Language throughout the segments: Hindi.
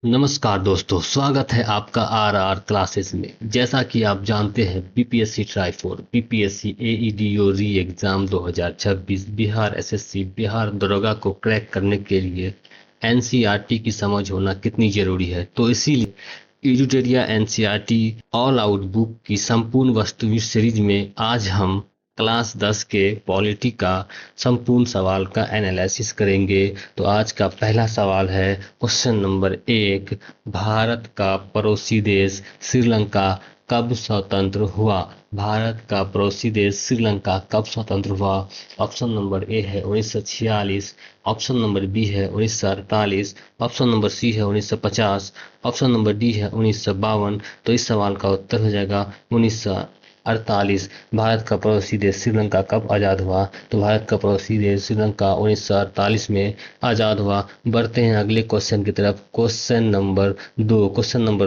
नमस्कार दोस्तों, स्वागत है आपका आर क्लासेस में। जैसा कि आप जानते हैं, BPSC TRE four, BPSC AEDO re exam 2026, Bihar SSC, Bihar दरोगा को क्रैक करने के लिए एनसीईआरटी की समझ होना कितनी जरूरी है। तो इसीलिए एजुटेरिया एनसीईआरटी ऑल आउट बुक की संपूर्ण वस्तु सीरीज में आज हम क्लास 10 के पॉलिटी का संपूर्ण सवाल का एनालिसिस करेंगे। तो आज का पहला सवाल है क्वेश्चन नंबर 1। भारत का पड़ोसी देश श्रीलंका कब स्वतंत्र हुआ? भारत का पड़ोसी देश श्रीलंका कब स्वतंत्र हुआ? ऑप्शन नंबर ए है 1946, ऑप्शन नंबर बी है 1948, ऑप्शन नंबर सी है 1950, ऑप्शन नंबर डी है 1952। तो इस सवाल का उत्तर हो जाएगा 1948। भारत का पड़ोसी देश श्रीलंका कब आज़ाद हुआ? तो भारत का पड़ोसी देश श्रीलंका 1948 में आज़ाद हुआ। बढ़ते हैं अगले क्वेश्चन की तरफ। क्वेश्चन नंबर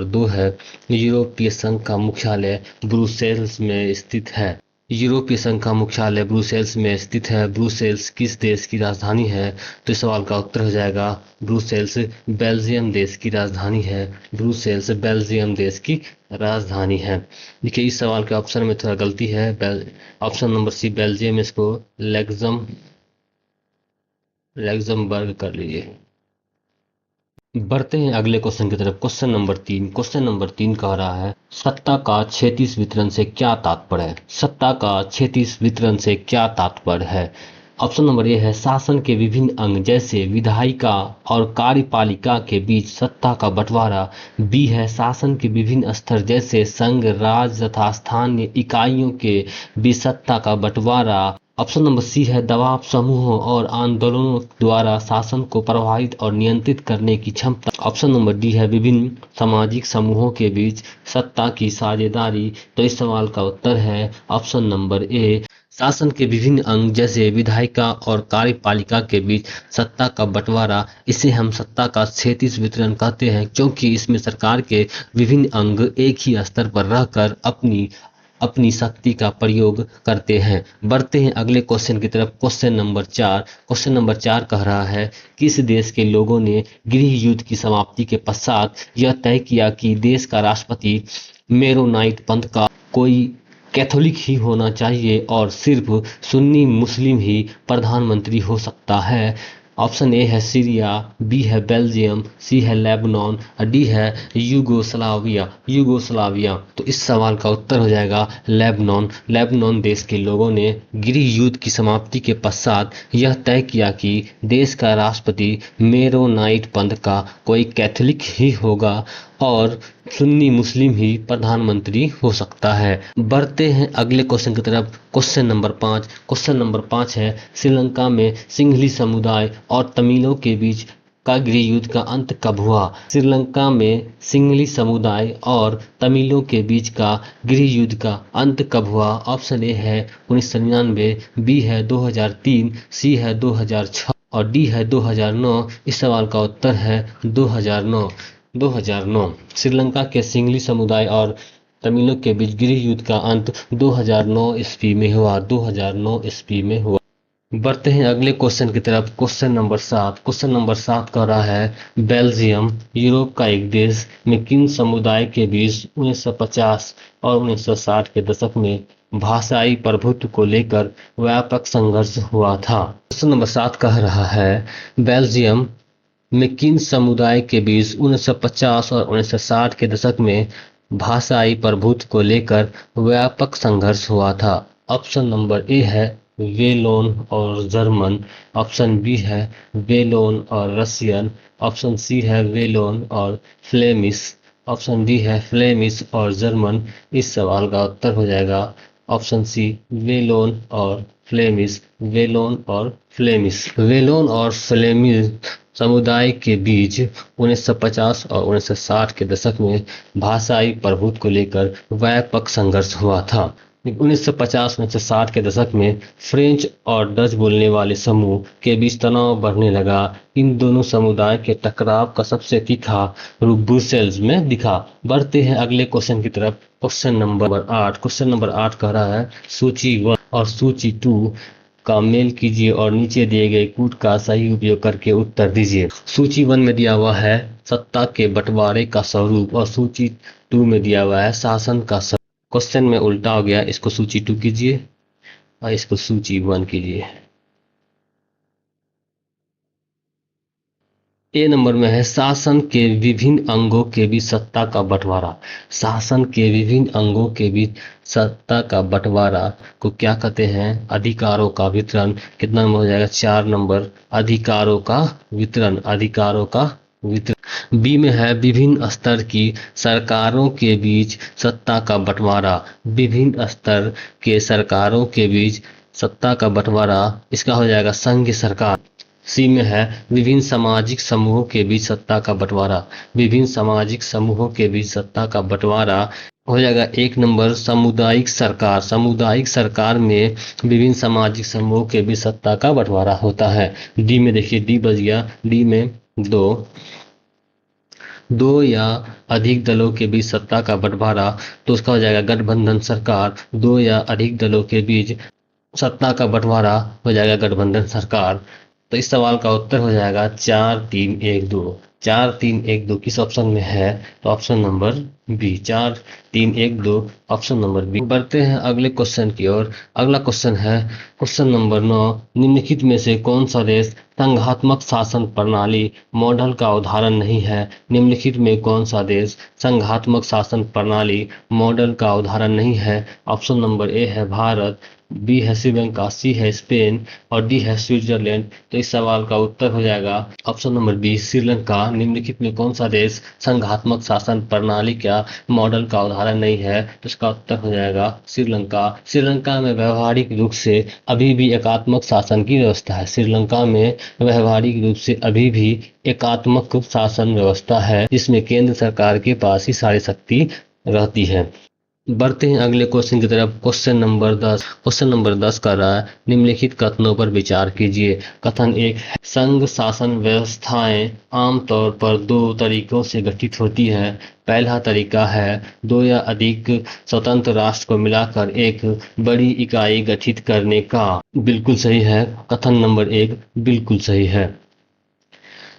2 है, यूरोपीय संघ का मुख्यालय ब्रुसेल्स में स्थित है। यूरोपीय संघ का मुख्यालय ब्रुसेल्स में स्थित है। ब्रुसेल्स किस देश की राजधानी है? तो इस सवाल का उत्तर हो जाएगा ब्रुसेल्स बेल्जियम देश की राजधानी है। ब्रुसेल्स बेल्जियम देश की राजधानी है। देखिए, इस सवाल के ऑप्शन में थोड़ा गलती है। ऑप्शन नंबर सी बेल्जियम, इसको लग्जमबर्ग कर लीजिए। बढ़ते हैं अगले क्वेश्चन की तरफ। क्वेश्चन नंबर 3 कह रहा है, सत्ता का क्षैतिज वितरण से क्या तात्पर्य है? सत्ता का क्षैतिज वितरण से क्या तात्पर्य है? ऑप्शन नंबर ए है, शासन के विभिन्न अंग जैसे विधायिका और कार्यपालिका के बीच सत्ता का बंटवारा। बी है, शासन के विभिन्न स्तर जैसे संघ, राज्य तथा स्थानीय इकाइयों के बीच सत्ता का बंटवारा। ऑप्शन नंबर सी है, दबाव समूहों और आंदोलनों द्वारा शासन को प्रभावित और नियंत्रित करने की क्षमता। ऑप्शन नंबर डी है, विभिन्न सामाजिक समूहों के बीच सत्ता की साझेदारी। तो इस सवाल का उत्तर है ऑप्शन नंबर ए, शासन के विभिन्न अंग जैसे विधायिका और कार्यपालिका के बीच सत्ता का बंटवारा। इसे हम सत्ता का क्षैतिज वितरण कहते हैं, क्योंकि इसमें सरकार के विभिन्न अंग एक ही स्तर पर रहकर अपनी अपनी शक्ति का प्रयोग करते हैं। बढ़ते हैं अगले क्वेश्चन की तरफ। क्वेश्चन नंबर 4 कह रहा है, किस देश के लोगों ने गृह युद्ध की समाप्ति के पश्चात यह तय किया कि देश का राष्ट्रपति मेरोनाइट पंथ का कोई कैथोलिक ही होना चाहिए और सिर्फ सुन्नी मुस्लिम ही प्रधानमंत्री हो सकता है? ऑप्शन ए है सीरिया, बी है बेल्जियम, सी है लेबनान और डी है यूगोस्लाविया। तो इस सवाल का उत्तर हो जाएगा लेबनान। लेबनान देश के लोगों ने गृह युद्ध की समाप्ति के पश्चात यह तय किया कि देश का राष्ट्रपति मेरोनाइट पंथ का कोई कैथोलिक ही होगा और सुन्नी मुस्लिम ही प्रधानमंत्री हो सकता है। बढ़ते हैं अगले क्वेश्चन की तरफ। क्वेश्चन नंबर 5 है, श्रीलंका में सिंहली समुदाय और तमिलों के बीच का गृह युद्ध का अंत कब हुआ? श्रीलंका में सिंहली समुदाय और तमिलों के बीच का गृह युद्ध का अंत कब हुआ? ऑप्शन ए है 1999, बी है 2003, सी है 2006 और डी है 2009। इस सवाल का उत्तर है 2009। श्रीलंका के सिंहली समुदाय और तमिलों के बीच गृह युद्ध का अंत 2009 ईस्वी में हुआ। 2009 ईस्वी में हुआ। बढ़ते हैं अगले क्वेश्चन की तरफ। क्वेश्चन नंबर 7 कह रहा है, बेल्जियम यूरोप का एक देश में किन समुदाय के बीच 1950 और 1960 के दशक में भाषाई प्रभुत्व को लेकर व्यापक संघर्ष हुआ था? क्वेश्चन नंबर 7 कह रहा है, बेल्जियम में किन समुदाय के बीच 1950 और 1960 के दशक में भाषाई प्रभुत्व को लेकर व्यापक संघर्ष हुआ था? ऑप्शन नंबर ए है वेलोन और जर्मन, ऑप्शन बी है वेलोन और रशियन, ऑप्शन सी है वेलोन और फ्लेमिश, ऑप्शन डी है फ्लेमिश और जर्मन। इस सवाल का उत्तर हो जाएगा ऑप्शन सी वेलोन और फ्लेमिश। वेलोन और फ्लेमिश समुदाय के बीच 1950 और 1960 के दशक में भाषाई प्रभुत्व को लेकर व्यापक संघर्ष हुआ था। 1950-1960 के दशक में फ्रेंच और डच बोलने वाले समूह के बीच तनाव बढ़ने लगा। इन दोनों समुदाय के टकराव का सबसे तीखा रूप ब्रुसेल्स में दिखा। बढ़ते हैं अगले क्वेश्चन की तरफ। क्वेश्चन नंबर 8 कह रहा है, सूची 1 और सूची 2 का मेल कीजिए और नीचे दिए गए कूट का सही उपयोग करके उत्तर दीजिए। सूची 1 में दिया हुआ है सत्ता के बंटवारे का स्वरूप और सूची 2 में दिया हुआ है शासन का स्वरूप। क्वेश्चन में उल्टा हो गया, इसको सूची 2 कीजिए और इसको सूची 1 कीजिए। ए नंबर में है शासन के विभिन्न अंगों के बीच सत्ता का बंटवारा। शासन के विभिन्न अंगों के बीच सत्ता का बंटवारा को क्या कहते हैं? अधिकारों का वितरण। कितना नंबर हो जाएगा? 4 नंबर। अधिकारों का वितरण, अधिकारों का वितरण। बी में है विभिन्न स्तर की सरकारों के बीच सत्ता का बंटवारा। विभिन्न स्तर के सरकारों के बीच सत्ता का बंटवारा, इसका हो जाएगा संघीय सरकार। सी में है विभिन्न सामाजिक समूहों के बीच सत्ता का बंटवारा। विभिन्न सामाजिक समूहों के बीच सत्ता का बंटवारा हो जाएगा 1 नंबर सामुदायिक सरकार। सामुदायिक सरकार में विभिन्न सामाजिक समूहों के बीच सत्ता का बंटवारा होता है। डी में देखिए, डी बच गया। डी में दो या अधिक दलों के बीच सत्ता का बंटवारा, तो उसका हो जाएगा गठबंधन सरकार। दो या अधिक दलों के बीच सत्ता का बंटवारा हो जाएगा गठबंधन सरकार। तो इस सवाल का उत्तर हो जाएगा 4 3 1 2। 4 3 1 2 किस ऑप्शन में है? तो option number B. 4 3 1 2 option number B. बढ़ते हैं अगले क्वेश्चन की ओर। अगला क्वेश्चन है क्वेश्चन नंबर 9। निम्नलिखित में से कौन सा देश संघात्मक शासन प्रणाली मॉडल का उदाहरण नहीं है? निम्नलिखित में कौन सा देश संघात्मक शासन प्रणाली मॉडल का उदाहरण नहीं है? ऑप्शन नंबर ए है भारत, बी है श्रीलंका, सी है स्पेन और डी है स्विट्जरलैंड। तो इस सवाल का उत्तर हो जाएगा ऑप्शन नंबर बी, श्रीलंका। निम्नलिखित में कौन सा देश संघात्मक शासन प्रणाली का मॉडल का उदाहरण नहीं है? तो इसका उत्तर हो जाएगा श्रीलंका। श्रीलंका में व्यवहारिक रूप से अभी भी एकात्मक शासन की व्यवस्था है। श्रीलंका में व्यवहारिक रूप से अभी भी एकात्मक शासन व्यवस्था है, जिसमें केंद्र सरकार के पास ही सारी शक्ति रहती है। बढ़ते हैं अगले क्वेश्चन की तरफ। Question number 10। क्वेश्चन नंबर 10 कर रहा है निम्नलिखित कथनों पर विचार कीजिए। कथन 1 है संघ शासन व्यवस्थाएं आमतौर पर 2 तरीकों से गठित होती है। पहला तरीका है 2 या अधिक स्वतंत्र राष्ट्र को मिलाकर एक बड़ी इकाई गठित करने का। बिल्कुल सही है। कथन नंबर 1 बिल्कुल सही है।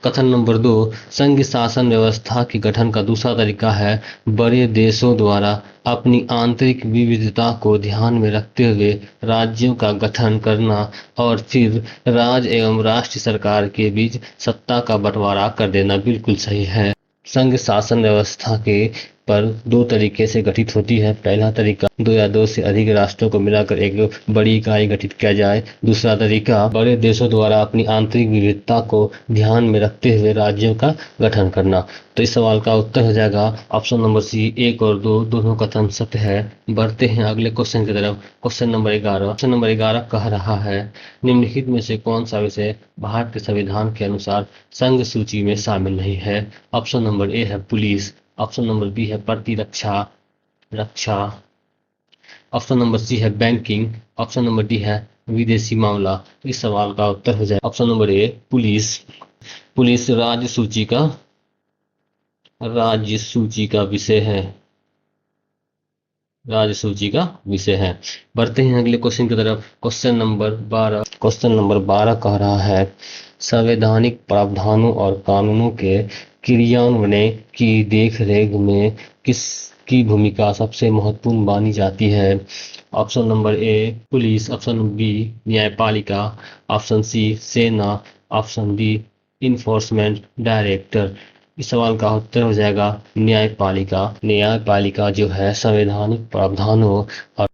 कथन नंबर 2 संघ शासन व्यवस्था के गठन का दूसरा तरीका है बड़े देशों द्वारा अपनी आंतरिक विविधता को ध्यान में रखते हुए राज्यों का गठन करना और फिर राज्य एवं राष्ट्र सरकार के बीच सत्ता का बंटवारा कर देना। बिल्कुल सही है। संघ शासन व्यवस्था के पर 2 तरीके से गठित होती है। पहला तरीका 2 या 2 से अधिक राष्ट्रों को मिलाकर एक बड़ी इकाई गठित किया जाए। दूसरा तरीका बड़े देशों द्वारा अपनी आंतरिक विविधता को ध्यान में रखते हुए राज्यों का गठन करना। तो इस सवाल का उत्तर हो जाएगा ऑप्शन नंबर सी। 1 और 2 दोनों कथन सत्य है। बढ़ते हैं अगले क्वेश्चन की तरफ। Question number 11। क्वेश्चन नंबर 11 कह रहा है निम्नलिखित में से कौन सा विषय भारत के संविधान के अनुसार संघ सूची में शामिल नहीं है? ऑप्शन नंबर ए है पुलिस, ऑप्शन नंबर बी है प्रतिरक्षा रक्षा, ऑप्शन नंबर सी है बैंकिंग, ऑप्शन नंबर डी है विदेशी मामला। तो इस सवाल का उत्तर हो जाए option number A police. Police राज्य सूची का विषय है। राज्य सूची का विषय है। बढ़ते हैं अगले क्वेश्चन की तरफ। Question number 12। क्वेश्चन नंबर 12 कह रहा है संवैधानिक प्रावधानों और कानूनों के क्रियान्वयन की देखरेख में किसकी भूमिका सबसे महत्वपूर्ण मानी जाती है? Option number A police, option B न्यायपालिका, ऑप्शन सी सेना, ऑप्शन डी इन्फोर्समेंट डायरेक्टर। इस सवाल का उत्तर हो जाएगा न्यायपालिका। न्यायपालिका जो है संवैधानिक प्रावधानों और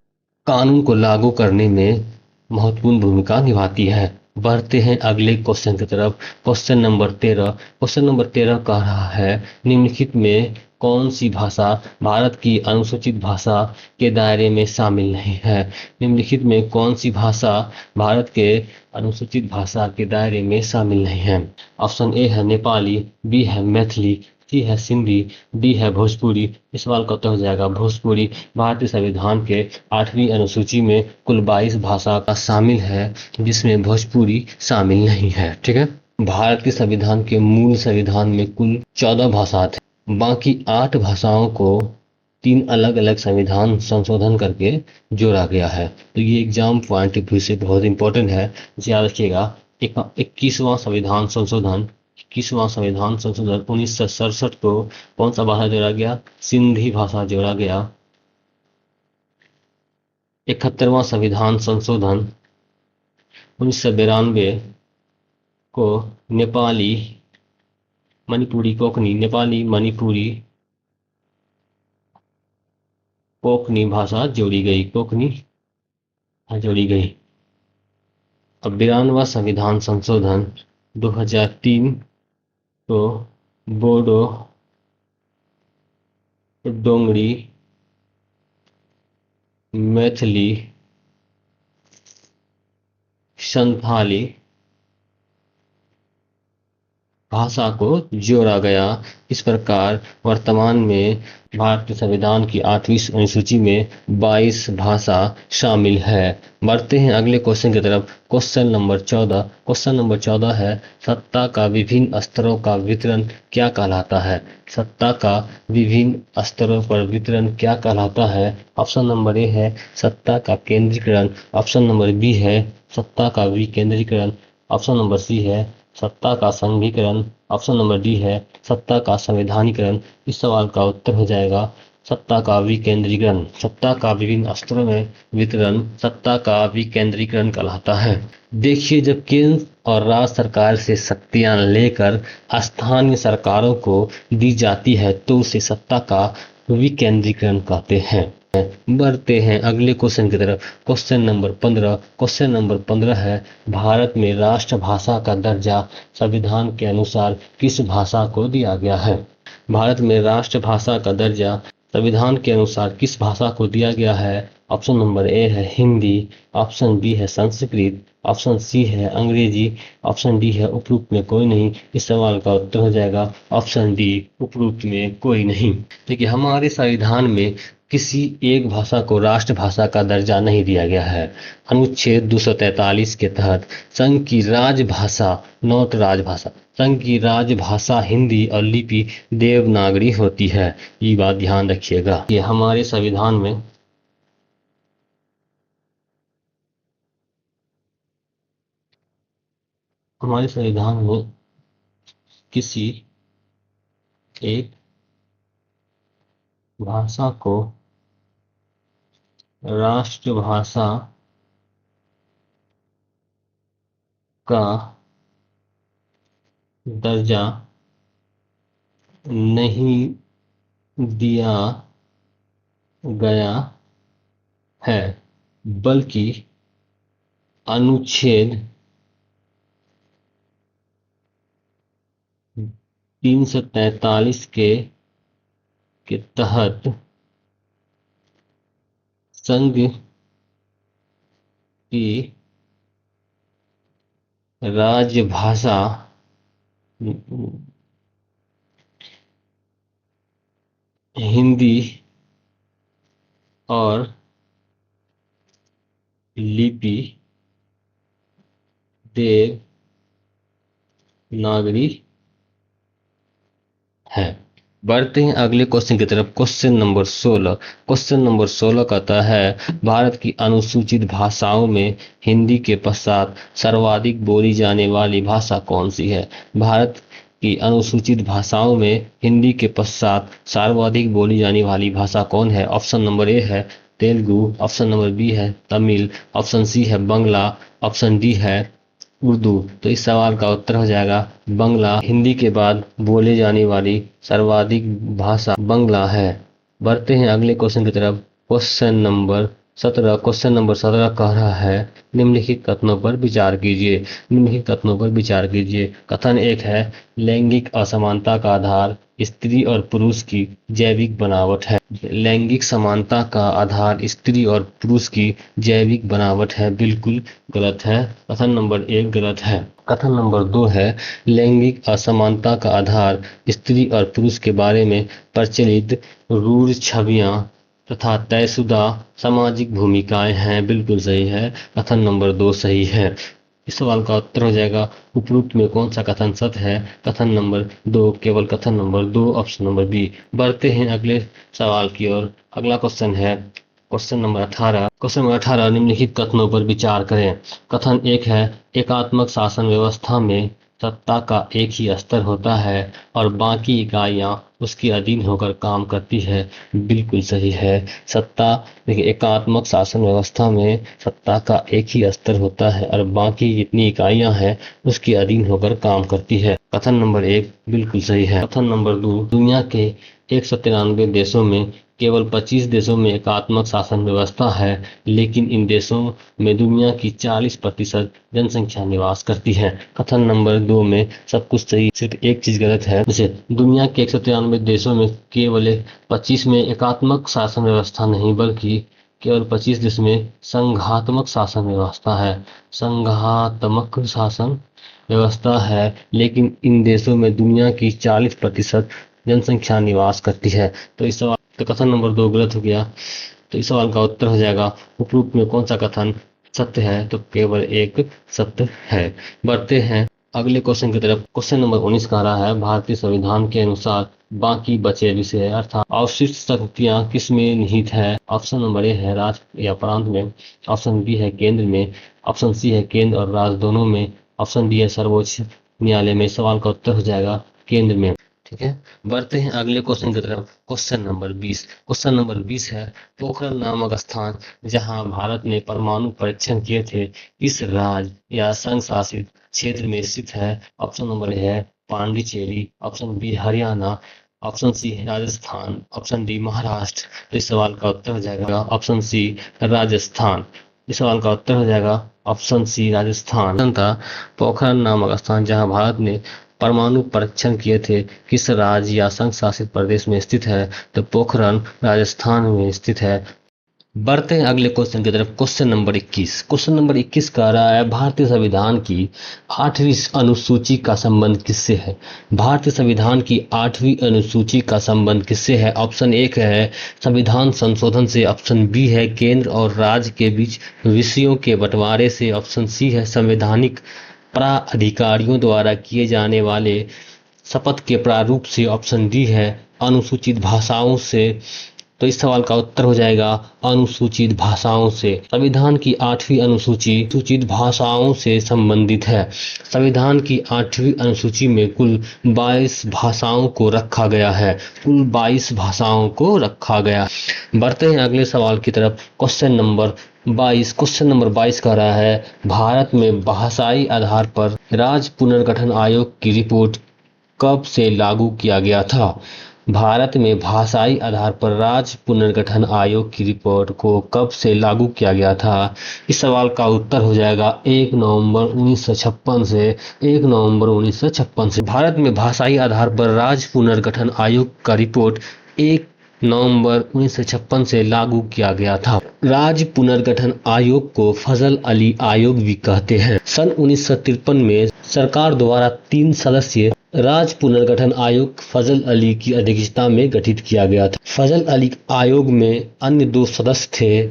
कानून को लागू करने में महत्वपूर्ण भूमिका निभाती है। बढ़ते हैं अगले क्वेश्चन की तरफ। Question number 13। क्वेश्चन नंबर 13 कह रहा है निम्नलिखित में कौन सी भाषा भारत की अनुसूचित भाषा के दायरे में शामिल नहीं है? निम्नलिखित में कौन सी भाषा भारत के अनुसूचित भाषा के दायरे में शामिल नहीं है? ऑप्शन ए है नेपाली, बी है मैथिली, सी है सिंधी, डी है भोजपुरी। इस सवाल का उत्तर हो जाएगा भोजपुरी। भारतीय संविधान के 8वीं अनुसूची में कुल 22 भाषा का शामिल है, जिसमें भोजपुरी शामिल नहीं है। ठीक है। भारत के संविधान के मूल संविधान में कुल 14 भाषा थे। बाकी 8 भाषाओं को 3 अलग अलग संविधान संशोधन करके जोड़ा गया है। तो ये एग्जाम पॉइंट ऑफ व्यू से बहुत इंपॉर्टेंट है, इसे याद रखिएगा। 21वां संविधान संशोधन 1967 को कौन सा भाषा जोड़ा गया? सिंधी भाषा जोड़ा गया। 71वां संविधान संशोधन 1992 को नेपाली मणिपुरी कोंकणी भाषा जोड़ी गई। अब 92वां संविधान संशोधन 2003 को बोडो, डोंगरी, मैथिली, संथाली भाषा को जोड़ा गया। इस प्रकार वर्तमान में भारतीय संविधान की 8वीं अनुसूची में 22 भाषा शामिल है। बढ़ते हैं अगले क्वेश्चन की तरफ। क्वेश्चन नंबर 14 है, सत्ता का विभिन्न स्तरों का वितरण क्या कहलाता है? सत्ता का विभिन्न स्तरों पर वितरण क्या कहलाता है? ऑप्शन नंबर ए है सत्ता का केंद्रीकरण, ऑप्शन नंबर बी है सत्ता का विकेंद्रीकरण, ऑप्शन नंबर सी है सत्ता का संघीकरण, ऑप्शन नंबर डी है सत्ता का संवैधानिकरण। इस सवाल का उत्तर हो जाएगा सत्ता का विकेंद्रीकरण। सत्ता का विभिन्न स्तरों में वितरण सत्ता का विकेंद्रीकरण कहलाता है। देखिए, जब केंद्र और राज्य सरकार से शक्तियां लेकर स्थानीय सरकारों को दी जाती है तो उसे सत्ता का विकेंद्रीकरण कहते हैं। बढ़ते हैं अगले क्वेश्चन की तरफ। क्वेश्चन नंबर 15 है, भारत में राष्ट्रभाषा का दर्जा संविधान के अनुसार किस भाषा को दिया गया है? भारत में राष्ट्रभाषा का दर्जा संविधान के अनुसार किस भाषा को दिया गया है? ऑप्शन नंबर ए है हिंदी, ऑप्शन बी है संस्कृत, ऑप्शन सी है अंग्रेजी, ऑप्शन डी है उपरोक्त में कोई नहीं। इस सवाल का उत्तर हो जाएगा ऑप्शन डी, उपरोक्त में कोई नहीं। देखिए, हमारे संविधान में किसी एक भाषा को राष्ट्रभाषा का दर्जा नहीं दिया गया है। अनुच्छेद 243 के तहत संघ की राजभाषा, नॉट राजभाषा, संघ की राजभाषा हिंदी और लिपि देवनागरी होती है। ये बात ध्यान रखिएगा। ये हमारे संविधान में किसी एक भाषा को राष्ट्रभाषा का दर्जा नहीं दिया गया है, बल्कि अनुच्छेद 343 के तहत संघ की राजभाषा हिंदी और लिपि देवनागरी है। बढ़ते हैं अगले क्वेश्चन की तरफ। क्वेश्चन नंबर 16 कहता है, भारत की अनुसूचित भाषाओं में हिंदी के पश्चात सर्वाधिक बोली जाने वाली भाषा कौन सी है? भारत की अनुसूचित भाषाओं में हिंदी के पश्चात सर्वाधिक बोली जाने वाली भाषा कौन है? ऑप्शन नंबर ए है तेलुगु, ऑप्शन नंबर बी है तमिल, ऑप्शन सी है बंगला, ऑप्शन डी है उर्दू। तो इस सवाल का उत्तर हो जाएगा बंगला। हिंदी के बाद बोले जाने वाली सर्वाधिक भाषा बंगला है। बढ़ते हैं अगले क्वेश्चन की तरफ। क्वेश्चन नंबर 17 कह रहा है, निम्नलिखित कथनों पर विचार कीजिए। कथन 1 है, लैंगिक असमानता का आधार स्त्री और पुरुष की जैविक बनावट है। लैंगिक समानता का आधार स्त्री और पुरुष की जैविक बनावट है, बिल्कुल गलत है। कथन नंबर 1 गलत है। कथन नंबर 2 है, लैंगिक असमानता का आधार स्त्री और पुरुष के बारे में प्रचलित रूढ़ छवियां तथा तयशुदा सामाजिक भूमिकाएं हैं, बिल्कुल सही है। कथन नंबर 2 सही है। इस सवाल का उत्तर हो जाएगा उपरोक्त में कौन सा कथन सत्य है। कथन नंबर 2, केवल कथन नंबर 2, ऑप्शन नंबर बी। बढ़ते हैं अगले सवाल की ओर। अगला क्वेश्चन है क्वेश्चन नंबर 18। क्वेश्चन नंबर 18, निम्नलिखित कथनों पर विचार करें। कथन 1 है, एकात्मक शासन व्यवस्था में सत्ता का एक ही स्तर होता है और बाकी इकाइयां उसके अधीन होकर काम करती है। बिल्कुल सही है। सत्ता, देखिए, एकात्मक शासन व्यवस्था में सत्ता का एक ही स्तर होता है और बाकी जितनी इकाइयां हैं उसके अधीन होकर काम करती है। कथन नंबर 1 बिल्कुल सही है। कथन नंबर 2, दुनिया के 193 देशों में केवल 25 देशों में एकात्मक शासन व्यवस्था है, लेकिन इन देशों में दुनिया की 40% जनसंख्या निवास करती है। कथन नंबर 2 में सब कुछ सही, सिर्फ एक चीज गलत है। जैसे दुनिया के 193 देशों में केवल 25 में एकात्मक शासन व्यवस्था नहीं, बल्कि केवल 25 देश में संघात्मक शासन व्यवस्था है। संघात्मक शासन व्यवस्था है, लेकिन इन देशों में दुनिया की 40% जनसंख्या निवास करती है। तो इस सवाल तो कथन नंबर 2 गलत हो गया। तो इस सवाल का उत्तर हो जाएगा उपरोक्त में कौन सा कथन सत्य है। तो केवल एक सत्य है। बढ़ते हैं अगले क्वेश्चन की तरफ। क्वेश्चन नंबर 19 कह रहा है, भारतीय संविधान के अनुसार बाकी बचे विषय अर्थात अवशिष्ट शक्तियां किस में निहित है। ऑप्शन नंबर ए है राज्य या प्रांत में, ऑप्शन बी है केंद्र में, ऑप्शन सी है केंद्र और राज्य दोनों में, ऑप्शन डी है सर्वोच्च न्यायालय में। सवाल का उत्तर हो जाएगा केंद्र में। ठीक है। बढ़ते हैं अगले क्वेश्चन की तरफ। Question number 20। क्वेश्चन नंबर 20 है, पोखरण नामक स्थान जहां भारत ने परमाणु परीक्षण किए थे इस राज्य या संघ शासित क्षेत्र में स्थित है। ऑप्शन नंबर ए है Pondicherry, option B Haryana, option C Rajasthan, option D Maharashtra. तो इस सवाल का उत्तर हो जाएगा ऑप्शन सी राजस्थान। इस सवाल का उत्तर हो जाएगा ऑप्शन सी राजस्थान। था पोखरण नामक स्थान जहां भारत ने परमाणु परीक्षण किए थे किस राज्य या संघ शासित प्रदेश में स्थित है। तो पोखरण राजस्थान में स्थित है। बढ़ते हैं अगले क्वेश्चन की तरफ। Question number 21। क्वेश्चन नंबर 21 कह रहा है, भारतीय संविधान की 8वीं अनुसूची का संबंध किससे है। भारतीय संविधान की 8वीं अनुसूची का संबंध किससे है। ऑप्शन 1 है संविधान संशोधन से, ऑप्शन बी है केंद्र और राज्य के बीच विषयों के बंटवारे से, ऑप्शन सी है संवैधानिक प्राधिकारियों द्वारा किए जाने वाले शपथ के प्रारूप से, ऑप्शन डी है अनुसूचित भाषाओं से। तो इस सवाल का उत्तर हो जाएगा अनुसूचित भाषाओं से। संविधान की 8वीं अनुसूची अनुसूचित भाषाओं से संबंधित है। संविधान की 8वीं अनुसूची में कुल 22 भाषाओं को रखा गया है। कुल 22 भाषाओं को रखा गया। बढ़ते हैं अगले सवाल की तरफ। Question number 22। क्वेश्चन नंबर 22 कह रहा है, भारत में भाषाई आधार पर राज्य पुनर्गठन आयोग की रिपोर्ट कब से लागू किया गया था। भारत में भाषाई आधार पर राज्य पुनर्गठन आयोग की रिपोर्ट को कब से लागू किया गया था। इस सवाल का उत्तर हो जाएगा 1 नवंबर 1956 से। 1 नवंबर 1956 से भारत में भाषाई आधार पर राज्य पुनर्गठन आयोग का रिपोर्ट 1 नवंबर 1956 से लागू किया गया था। राज्य पुनर्गठन आयोग को फजल अली आयोग भी कहते हैं। सन 1953 में सरकार द्वारा 3 सदस्यीय राज्य पुनर्गठन आयोग फजल अली की अध्यक्षता में गठित किया गया था। फजल अली आयोग में अन्य 2 सदस्य थे,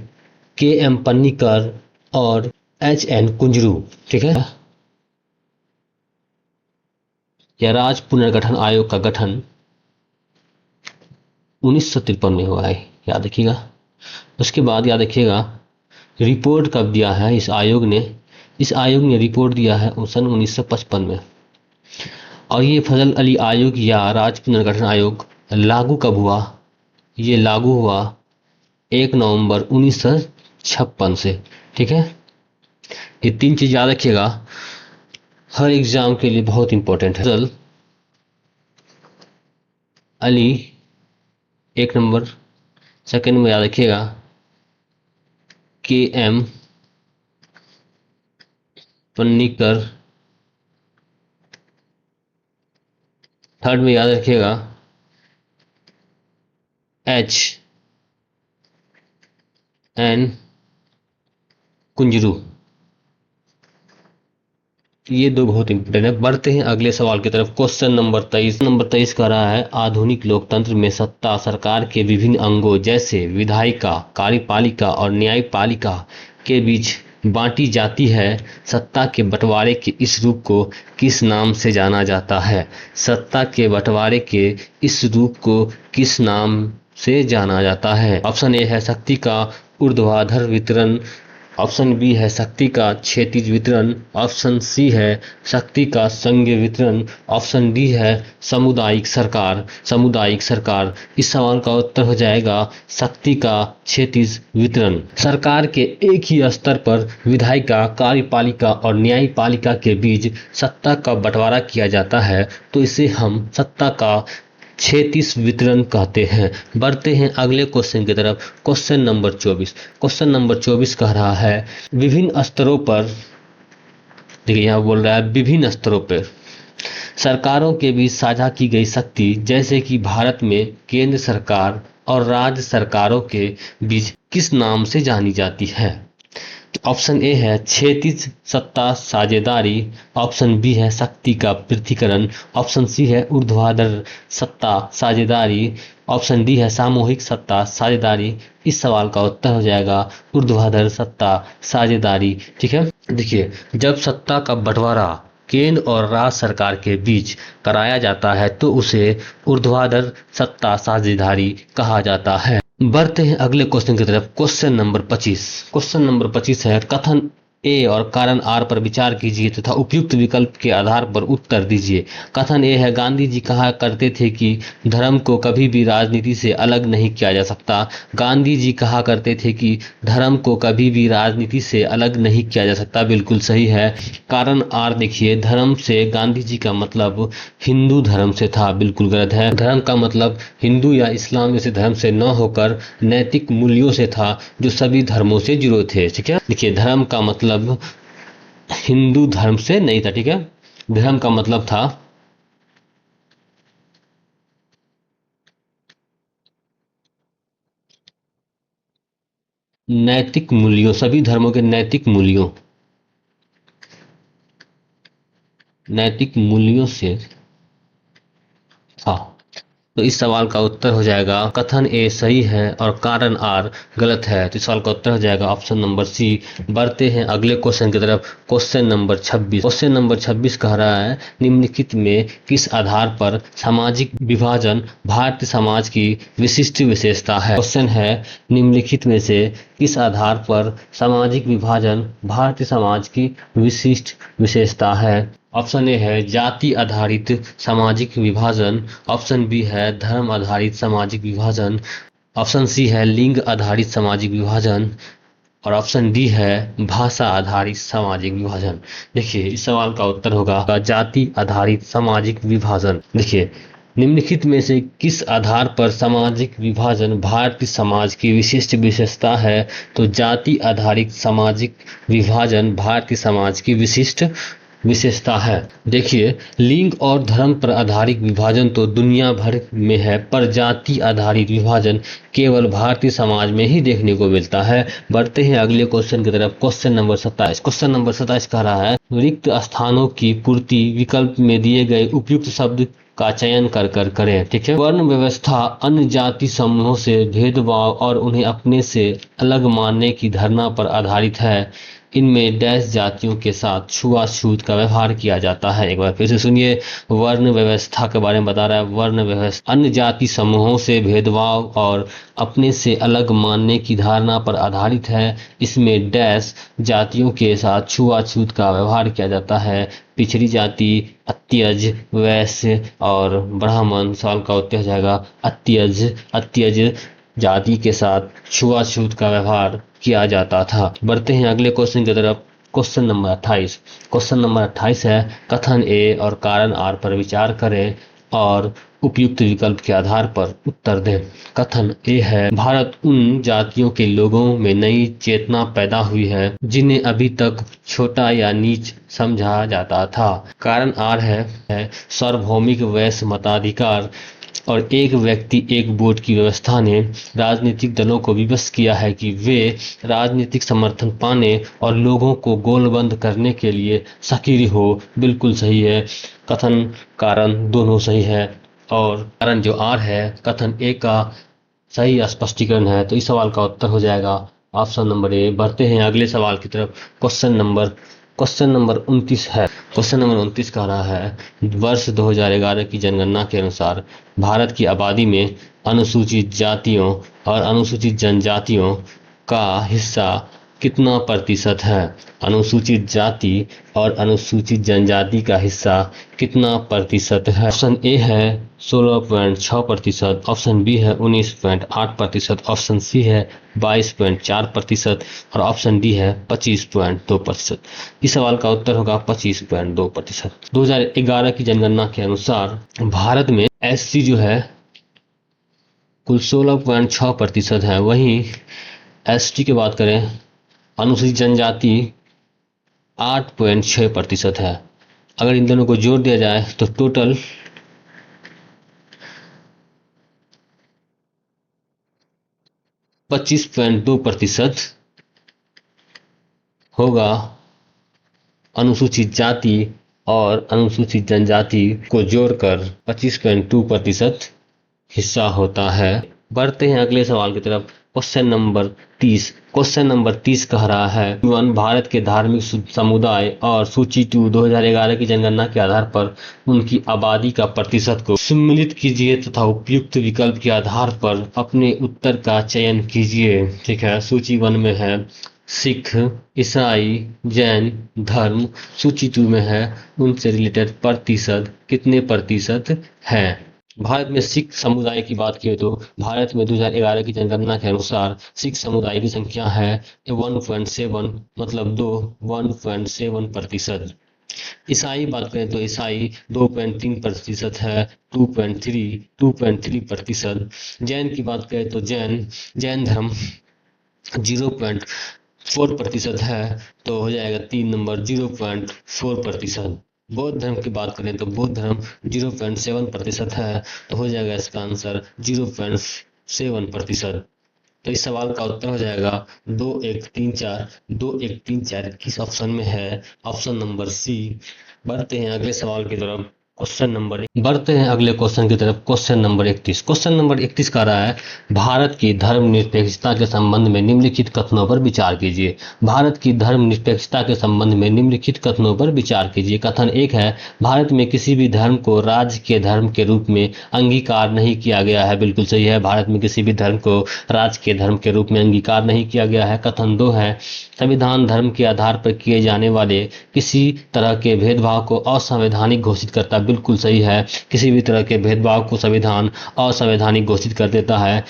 के.एम. पन्नीकर और H.N. कुंजरू। ठीक है। यह राज्य पुनर्गठन आयोग का गठन 1953 में हुआ है, याद रखिएगा। उसके बाद याद रखिएगा रिपोर्ट कब दिया है इस आयोग ने रिपोर्ट दिया है सन 1955 में। और ये फजल अली आयोग या राज्य पुनर्गठन आयोग लागू कब हुआ। ये लागू हुआ 1 नवंबर 1956 से। ठीक है। ये 3 चीज याद रखिएगा, हर एग्जाम के लिए बहुत इंपॉर्टेंट है। फजल अली 1 नंबर, सेकंड में याद रखिएगा के.एम. पन्नीकर, थर्ड में याद रखिएगा H.N. कुंजरू। ये 2 बहुत इंपॉर्टेंट है। बढ़ते हैं अगले सवाल की तरफ। Question number 23। नंबर 23 कह रहा है, आधुनिक लोकतंत्र में सत्ता सरकार के विभिन्न अंगों जैसे विधायिका, कार्यपालिका और न्यायपालिका के बीच बांटी जाती है, सत्ता के बंटवारे के इस रूप को किस नाम से जाना जाता है? सत्ता के बंटवारे के इस रूप को किस नाम से जाना जाता है? ऑप्शन ए है शक्ति का ऊर्ध्वाधर वितरण, ऑप्शन बी है शक्ति का क्षैतिज वितरण, ऑप्शन सी है शक्ति का संघीय वितरण, ऑप्शन डी है सामुदायिक सरकार। सामुदायिक सरकार। इस सवाल का उत्तर हो जाएगा शक्ति का क्षैतिज वितरण। सरकार के एक ही स्तर पर विधायिका, कार्यपालिका और न्यायपालिका के बीच सत्ता का बंटवारा किया जाता है, तो इसे हम सत्ता का क्षैतिज वितरण कहते हैं। बढ़ते हैं अगले क्वेश्चन की तरफ। Question number 24। क्वेश्चन नंबर 24 कह रहा है विभिन्न स्तरों पर, देखिए यहाँ बोल रहा है विभिन्न स्तरों पर सरकारों के बीच साझा की गई शक्ति, जैसे कि भारत में केंद्र सरकार और राज्य सरकारों के बीच किस नाम से जानी जाती है? ऑप्शन ए है क्षैतिज सत्ता साझेदारी, ऑप्शन बी है शक्ति का पृथक्करण, ऑप्शन सी है ऊर्ध्वाधर सत्ता साझेदारी, ऑप्शन डी है सामूहिक सत्ता साझेदारी। इस सवाल का उत्तर हो जाएगा ऊर्ध्वाधर सत्ता साझेदारी। ठीक है, देखिए जब सत्ता का बंटवारा केंद्र और राज्य सरकार के बीच कराया जाता है तो उसे ऊर्ध्वाधर सत्ता साझेदारी कहा जाता है। बढ़ते हैं अगले क्वेश्चन की तरफ। Question number 25। क्वेश्चन नंबर 25 है कथन ए और कारण आर पर विचार कीजिए तथा उपयुक्त विकल्प के आधार पर उत्तर दीजिए। कथन ए है गांधी जी कहा करते थे कि धर्म को कभी भी राजनीति से अलग नहीं किया जा सकता। गांधी जी कहा करते थे कि धर्म को कभी भी राजनीति से अलग नहीं किया जा सकता। बिल्कुल सही है। कारण आर देखिए, धर्म से गांधी जी का मतलब हिंदू धर्म से था। बिल्कुल गलत है। धर्म का मतलब हिंदू या इस्लाम जैसे धर्म से न होकर नैतिक मूल्यों से था जो सभी धर्मों से जुड़े थे। ठीक है, देखिए धर्म का मतलब हिंदू धर्म से नहीं था। ठीक है, धर्म का मतलब था नैतिक मूल्यों, सभी धर्मों के नैतिक मूल्यों से था। तो इस सवाल का उत्तर हो जाएगा कथन ए सही है और कारण आर गलत है। तो इस सवाल का उत्तर हो जाएगा ऑप्शन नंबर सी। बढ़ते हैं अगले क्वेश्चन की तरफ। Question number 26। क्वेश्चन नंबर 26 कह रहा है निम्नलिखित में किस आधार पर सामाजिक विभाजन भारतीय समाज की विशिष्ट विशेषता है? क्वेश्चन है निम्नलिखित में से किस आधार पर सामाजिक विभाजन भारतीय समाज की विशिष्ट विशेषता है? ऑप्शन ए है जाति आधारित सामाजिक विभाजन, ऑप्शन बी है धर्म आधारित सामाजिक विभाजन, ऑप्शन सी है लिंग आधारित सामाजिक विभाजन और ऑप्शन डी है भाषा आधारित सामाजिक विभाजन। देखिए इस सवाल का उत्तर होगा जाति आधारित सामाजिक विभाजन। देखिए निम्नलिखित में से किस आधार पर सामाजिक विभाजन भारतीय समाज की विशिष्ट विशेषता है? तो जाति आधारित सामाजिक विभाजन भारतीय समाज की विशिष्ट विशेषता है। देखिए लिंग और धर्म पर आधारित विभाजन तो दुनिया भर में है, पर जाति आधारित विभाजन केवल भारतीय समाज में ही देखने को मिलता है। बढ़ते हैं अगले क्वेश्चन की तरफ। Question number 27। क्वेश्चन नंबर 27 कह रहा है रिक्त स्थानों की पूर्ति विकल्प में दिए गए उपयुक्त शब्द का चयन कर करें। ठीक है, वर्ण व्यवस्था अन्य जाति समूहों से भेदभाव और उन्हें अपने से अलग मानने की धारणा पर आधारित है। इनमें डैश जातियों के साथ छुआछूत का व्यवहार किया जाता है। एक बार फिर से सुनिए, वर्ण व्यवस्था के बारे में बता रहा है। वर्ण व्यवस्था अन्य जाति समूहों से भेदभाव और अपने से अलग मानने की धारणा पर आधारित है। इसमें डैश जातियों के साथ छुआछूत का व्यवहार किया जाता है। पिछड़ी जाति, अत्यज, वैश्य और ब्राह्मण। सवाल का उत्तर हो जाएगा अत्यज जाति के साथ छुआछूत का व्यवहार किया जाता था। बढ़ते हैं अगले क्वेश्चन की तरफ। Question number 28। क्वेश्चन नंबर 28 है कथन ए और कारण आर पर विचार करें और उपयुक्त विकल्प के आधार पर उत्तर दें। कथन ए है भारत उन जातियों के लोगों में नई चेतना पैदा हुई है जिन्हें अभी तक छोटा या नीच समझा जाता था। कारण आर है सार्वभौमिक वैश्य मताधिकार और एक व्यक्ति एक वोट की व्यवस्था ने राजनीतिक दलों को विवश किया है कि वे राजनीतिक समर्थन पाने और लोगों को गोलबंद करने के लिए सक्रिय हो। बिल्कुल सही है। कथन कारण दोनों सही है और कारण जो आर है कथन ए का सही स्पष्टीकरण है। तो इस सवाल का उत्तर हो जाएगा ऑप्शन नंबर ए। बढ़ते हैं अगले सवाल की तरफ। क्वेश्चन नंबर 29 है। क्वेश्चन नंबर 29 कह रहा है वर्ष 2011 की जनगणना के अनुसार भारत की आबादी में अनुसूचित जातियों और अनुसूचित जनजातियों का हिस्सा कितना प्रतिशत है? अनुसूचित जाति और अनुसूचित जनजाति का हिस्सा कितना प्रतिशत है? ऑप्शन ए है 16.6%, ऑप्शन बी है 19.8%, ऑप्शन सी है 22.4% और ऑप्शन डी है 25.2%। इस सवाल का उत्तर होगा 25.2%। 2011 की जनगणना के अनुसार भारत में एससी जो है कुल 16.6% है। वहीं एसटी की बात करें, अनुसूचित जनजाति 8.6% है। अगर इन दोनों को जोड़ दिया जाए तो टोटल 25.2% होगा। अनुसूचित जाति और अनुसूचित जनजाति को जोड़कर 25.2% हिस्सा होता है। बढ़ते हैं अगले सवाल की तरफ। क्वेश्चन नंबर 30 कह रहा है भारत के धार्मिक समुदाय और सूची 2 2011 की जनगणना के आधार पर उनकी आबादी का प्रतिशत को सम्मिलित कीजिए तथा उपयुक्त विकल्प के आधार पर अपने उत्तर का चयन कीजिए। ठीक है, सूची 1 में है सिख, ईसाई, जैन धर्म। सूची 2 में है उनसे रिलेटेड प्रतिशत कितने प्रतिशत है। भारत में सिख समुदाय की बात की तो भारत में 2011 की जनगणना के अनुसार सिख समुदाय की संख्या है 1.7 मतलब 1.7%। ईसाई बात करें तो ईसाई 2.3% है, 2.3%। जैन की बात करें तो जैन धर्म 0.4% है, तो हो जाएगा 3 नंबर 0.4%। बौद्ध धर्म की बात करें तो बौद्ध धर्म 0.7% है, तो हो जाएगा इसका आंसर 0.7%। तो इस सवाल का उत्तर हो जाएगा 2134 किस ऑप्शन में है? Option number C. बढ़ते हैं अगले सवाल की तरफ। बढ़ते हैं अगले क्वेश्चन की तरफ। क्वेश्चन नंबर 31 का रहा है भारत की धर्मनिरपेक्षता के संबंध में निम्नलिखित कथनों पर विचार कीजिए। भारत की धर्मनिरपेक्षता के संबंध में निम्नलिखित कथनों पर विचार कीजिए। कथन 1 है भारत में किसी भी धर्म को राज्य के धर्म के रूप में अंगीकार नहीं किया गया है। बिल्कुल सही है, भारत में किसी भी धर्म को राज्य के धर्म के रूप में अंगीकार नहीं किया गया है। कथन 2 है संविधान धर्म के आधार पर किए जाने वाले किसी तरह के भेदभाव को असंवैधानिक घोषित करता। बिल्कुल सही है, किसी भी तरह के भेदभाव को संविधान असंवैधानिक घोषित कर देता है।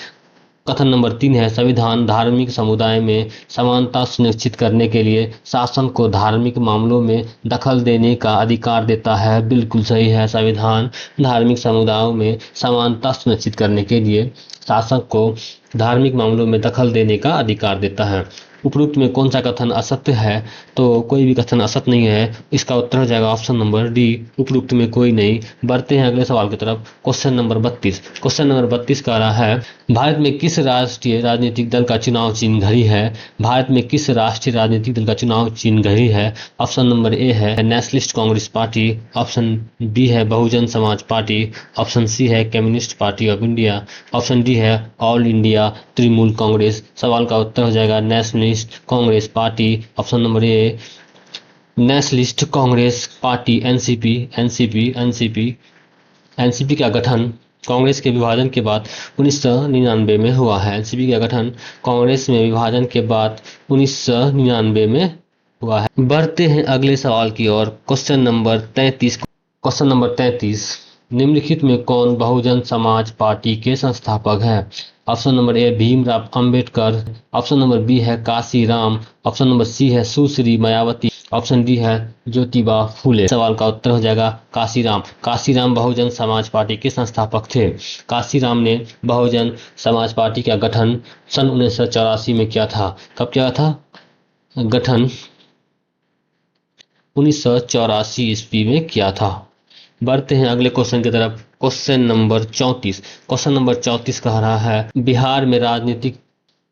कथन नंबर 3 है संविधान धार्मिक समुदाय में समानता सुनिश्चित करने के लिए शासन को धार्मिक मामलों में दखल देने का अधिकार देता है। बिल्कुल सही है, संविधान धार्मिक समुदायों में समानता सुनिश्चित करने के लिए शासक को धार्मिक मामलों में दखल देने का अधिकार देता है। उपरोक्त में कौन सा कथन असत्य है? तो कोई भी कथन असत्य नहीं है, इसका उत्तर हो जाएगा ऑप्शन नंबर डी, उपरोक्त में कोई नहीं। बढ़ते हैं अगले सवाल की तरफ। क्वेश्चन नंबर 32 का रहा है भारत में किस राष्ट्रीय राजनीतिक दल का चुनाव चिन्ह घड़ी है? भारत में किस राष्ट्रीय राजनीतिक दल का चुनाव चिन्ह घड़ी है? ऑप्शन नंबर ए है Nationalist Congress Party, option B है Bahujan Samaj Party, option C है Communist Party of India, option D है ऑल इंडिया तृणमूल कांग्रेस। सवाल का उत्तर हो जाएगा Nationalist Congress Party, option number A Nationalist Congress Party. NCP का गठन कांग्रेस के विभाजन के बाद 1999 में हुआ है। एनसीपी का गठन कांग्रेस में विभाजन के बाद 1999 में हुआ है। बढ़ते हैं अगले सवाल की ओर। क्वेश्चन नंबर 33 निम्नलिखित में कौन बहुजन समाज पार्टी के संस्थापक हैं? Option number A Bhimrao Ambedkar, option number B है काशीराम, ऑप्शन नंबर सी है सुश्री मायावती, ऑप्शन डी है ज्योतिबा फूले। सवाल का उत्तर हो जाएगा काशीराम। काशीराम बहुजन समाज पार्टी के संस्थापक थे। काशीराम ने बहुजन समाज पार्टी का गठन सन 1984 में किया था। कब किया था गठन? 1984 ईस्वी में किया था। बढ़ते हैं अगले क्वेश्चन की तरफ। क्वेश्चन नंबर 34 कह रहा है बिहार में राजनीतिक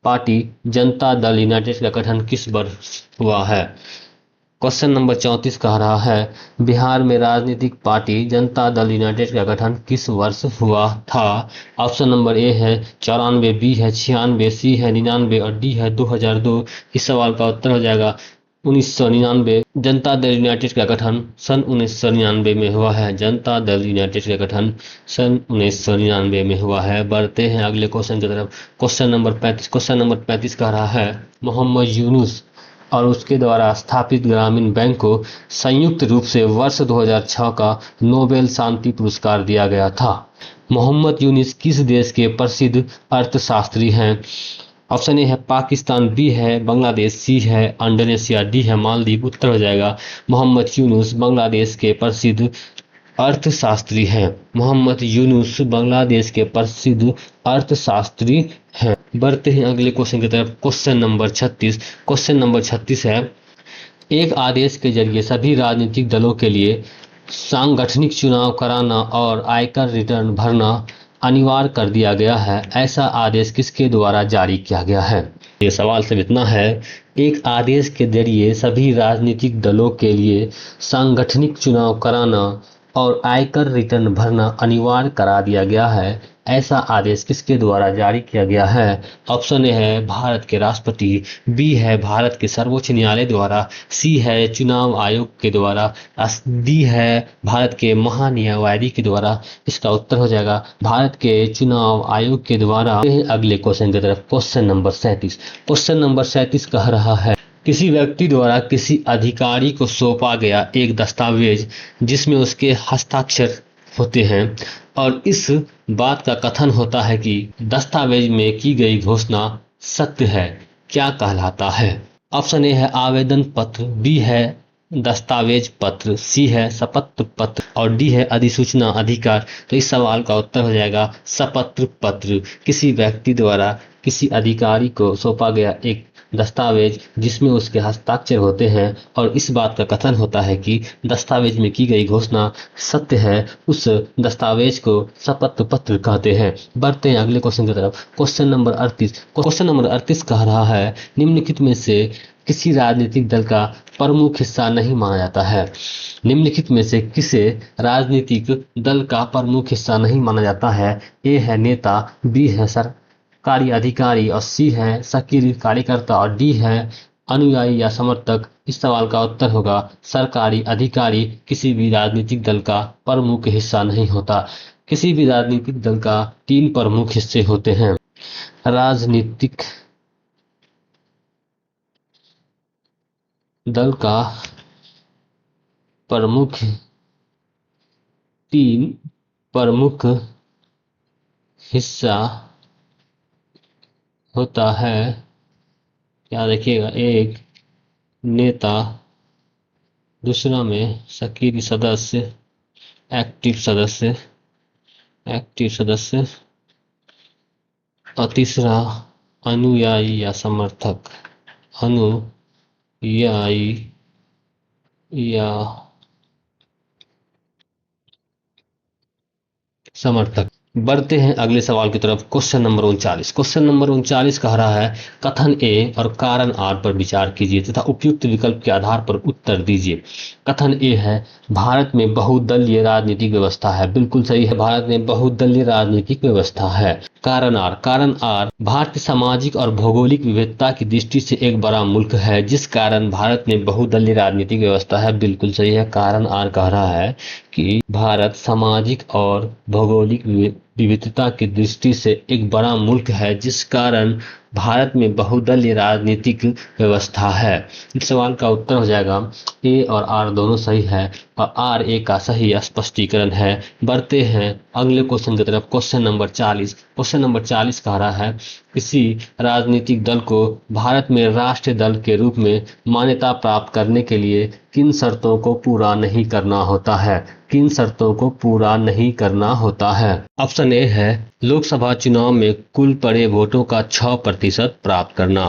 पार्टी जनता दल यूनाइटेड का गठन किस वर्ष हुआ है? क्वेश्चन नंबर 34 कह रहा है बिहार में राजनीतिक पार्टी जनता दल यूनाइटेड का गठन किस वर्ष हुआ था। ऑप्शन नंबर ए है 94, बी है 96, सी है 99 और डी है 2002। इस सवाल का उत्तर हो जाएगा 1999। जनता दल यूनाइटेड का गठन सन 1999 में हुआ है। जनता दल यूनाइटेड का गठन सन 1999 में हुआ है। बढ़ते हैं अगले क्वेश्चन की तरफ। Question number 35। क्वेश्चन नंबर 35 कह रहा है मोहम्मद यूनुस और उसके द्वारा स्थापित ग्रामीण बैंक को संयुक्त रूप से वर्ष 2006 का नोबेल शांति पुरस्कार दिया गया था। मोहम्मद यूनुस किस देश के प्रसिद्ध अर्थशास्त्री हैं। ऑप्शन ए है पाकिस्तान, बी है बांग्लादेश, सी है इंडोनेशिया, डी है मालदीव। उत्तर हो जाएगा मोहम्मद यूनुस बांग्लादेश के प्रसिद्ध अर्थशास्त्री हैं। मोहम्मद यूनुस बांग्लादेश के प्रसिद्ध अर्थशास्त्री हैं। बढ़ते हैं अगले क्वेश्चन की तरफ। Question number 36। क्वेश्चन नंबर 36 है एक आदेश के जरिए सभी राजनीतिक दलों के लिए सांगठनिक चुनाव कराना और आयकर रिटर्न भरना अनिवार्य कर दिया गया है। ऐसा आदेश किसके द्वारा जारी किया गया है। ये सवाल सिर्फ इतना है एक आदेश के जरिए सभी राजनीतिक दलों के लिए सांगठनिक चुनाव कराना और आयकर रिटर्न भरना अनिवार्य करा दिया गया है। ऐसा आदेश किसके द्वारा जारी किया गया है। ऑप्शन ए है भारत के राष्ट्रपति, बी है भारत के सर्वोच्च न्यायालय द्वारा, सी है चुनाव आयोग के द्वारा, डी है भारत के महान्यायवादी के द्वारा। इसका उत्तर हो जाएगा भारत के चुनाव आयोग के द्वारा। अगले क्वेश्चन की तरफ। Question number 37। क्वेश्चन नंबर 37 कह रहा है किसी व्यक्ति द्वारा किसी अधिकारी को सौंपा गया एक दस्तावेज जिसमें उसके हस्ताक्षर होते हैं और इस बात का कथन होता है कि दस्तावेज में की गई घोषणा सत्य है, क्या कहलाता है। ऑप्शन ए है आवेदन पत्र, बी है दस्तावेज पत्र, सी है शपथ पत्र और डी है अधिसूचना अधिकार। तो इस सवाल का उत्तर हो जाएगा शपथ पत्र। किसी व्यक्ति द्वारा किसी अधिकारी को सौंपा गया एक दस्तावेज जिसमें उसके हस्ताक्षर होते हैं और इस बात का कथन होता है कि दस्तावेज में की गई घोषणा सत्य है, उस दस्तावेज को शपथ पत्र कहते हैं। बढ़ते हैं अगले क्वेश्चन की तरफ। Question number 38। क्वेश्चन नंबर 38 कह रहा है निम्नलिखित में से किसी राजनीतिक दल का प्रमुख हिस्सा नहीं माना जाता है। निम्नलिखित में से किसे राजनीतिक दल का प्रमुख हिस्सा नहीं माना जाता है। ए है नेता, बी है सरकारी अधिकारी और सी है सक्रिय कार्यकर्ता और डी है अनुयायी या समर्थक। इस सवाल का उत्तर होगा सरकारी अधिकारी किसी भी राजनीतिक दल का प्रमुख हिस्सा नहीं होता। किसी भी राजनीतिक दल का 3 प्रमुख हिस्से होते हैं। राजनीतिक दल का प्रमुख 3 प्रमुख हिस्सा होता है। क्या देखिएगा, एक नेता, दूसरा में सक्रिय सदस्य, एक्टिव सदस्य और तीसरा अनुयायी या समर्थक, अनुयायी या समर्थक। बढ़ते हैं अगले सवाल की तरफ। Question number 39। क्वेश्चन नंबर 39 कह रहा है कथन ए और कारण आर पर विचार कीजिए तथा उपयुक्त विकल्प के आधार पर उत्तर दीजिए। कथन ए है भारत में बहुदलीय राजनीतिक व्यवस्था है। बिल्कुल सही है, भारत में बहुदलीय राजनीतिक व्यवस्था है। कारण आर भारतीय सामाजिक और भौगोलिक विविधता की दृष्टि से एक बड़ा मुल्क है जिस कारण भारत में बहुदलीय राजनीतिक व्यवस्था है। बिल्कुल सही है, कारण आर कह रहा है कि भारत सामाजिक और भौगोलिक विविधता की दृष्टि से एक बड़ा मुल्क है जिस कारण भारत में बहुदलीय राजनीतिक व्यवस्था है। इस सवाल का उत्तर हो जाएगा ए और आर दोनों सही है और आर ए का सही स्पष्टीकरण है। बढ़ते हैं अगले क्वेश्चन की तरफ। Question number 40। क्वेश्चन नंबर 40 कह रहा है किसी राजनीतिक दल को भारत में राष्ट्रीय दल के रूप में मान्यता प्राप्त करने के लिए किन शर्तों को पूरा नहीं करना होता है। किन शर्तों को पूरा नहीं करना होता है। ऑप्शन ए है लोकसभा चुनाव में कुल पड़े वोटों का 6% प्राप्त करना,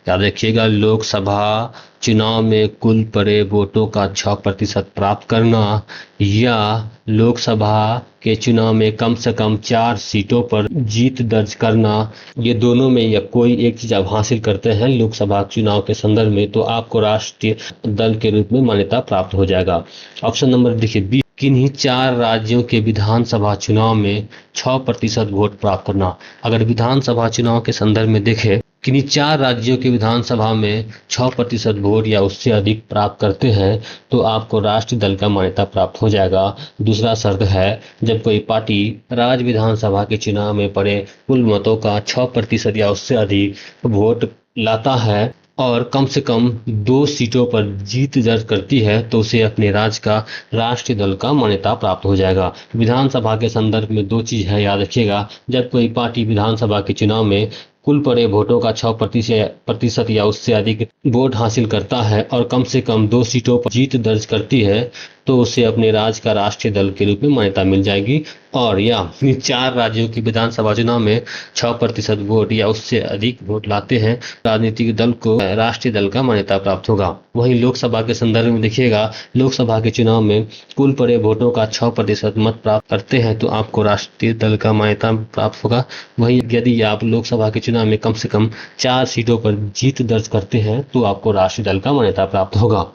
याद रखिएगा, लोकसभा चुनाव में कुल पड़े वोटों का 6% प्राप्त करना या लोकसभा के चुनाव में कम से कम 4 सीटों पर जीत दर्ज करना, ये दोनों में या कोई एक चीज आप हासिल करते हैं लोकसभा चुनाव के संदर्भ में तो आपको राष्ट्रीय दल के रूप में मान्यता प्राप्त हो जाएगा। ऑप्शन नंबर देखिए बी, किन्हीं 4 राज्यों के विधानसभा चुनाव में 6% वोट प्राप्त करना। अगर विधानसभा चुनाव के संदर्भ में देखें, किन्हीं 4 राज्यों की विधानसभा में 6% वोट या उससे अधिक प्राप्त करते हैं तो आपको राष्ट्रीय दल का मान्यता प्राप्त हो जाएगा। दूसरा शर्त है, जब कोई पार्टी राज्य विधानसभा के चुनाव में पड़े कुल मतों का 6% या उससे अधिक वोट लाता है और कम से कम 2 सीटों पर जीत दर्ज करती है तो उसे अपने राज्य का राष्ट्रीय दल का मान्यता प्राप्त हो जाएगा। विधानसभा के संदर्भ में 2 चीज है, याद रखिएगा, जब कोई पार्टी विधानसभा के चुनाव में कुल पड़े वोटों का 6% या उससे अधिक वोट हासिल करता है और कम से कम 2 सीटों पर जीत दर्ज करती है तो उसे अपने राज्य का राष्ट्रीय दल के रूप में मान्यता मिल जाएगी। और या 4 राज्यों की विधानसभा चुनाव में 6% वोट या उससे अधिक वोट लाते हैं, राजनीतिक दल को राष्ट्रीय दल का मान्यता प्राप्त होगा। वहीं लोकसभा के संदर्भ में देखिएगा, लोकसभा के चुनाव में कुल पड़े वोटों का 6% मत प्राप्त करते हैं तो आपको राष्ट्रीय दल का मान्यता प्राप्त होगा। वहीं यदि आप लोकसभा के चुनाव में कम से कम 4 सीटों पर जीत दर्ज करते हैं तो आपको राष्ट्रीय दल का मान्यता प्राप्त होगा।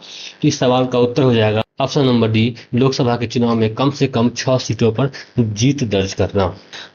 इस सवाल का उत्तर हो जाएगा ऑप्शन नंबर डी, लोकसभा के चुनाव में कम से कम 6 सीटों पर जीत दर्ज करना।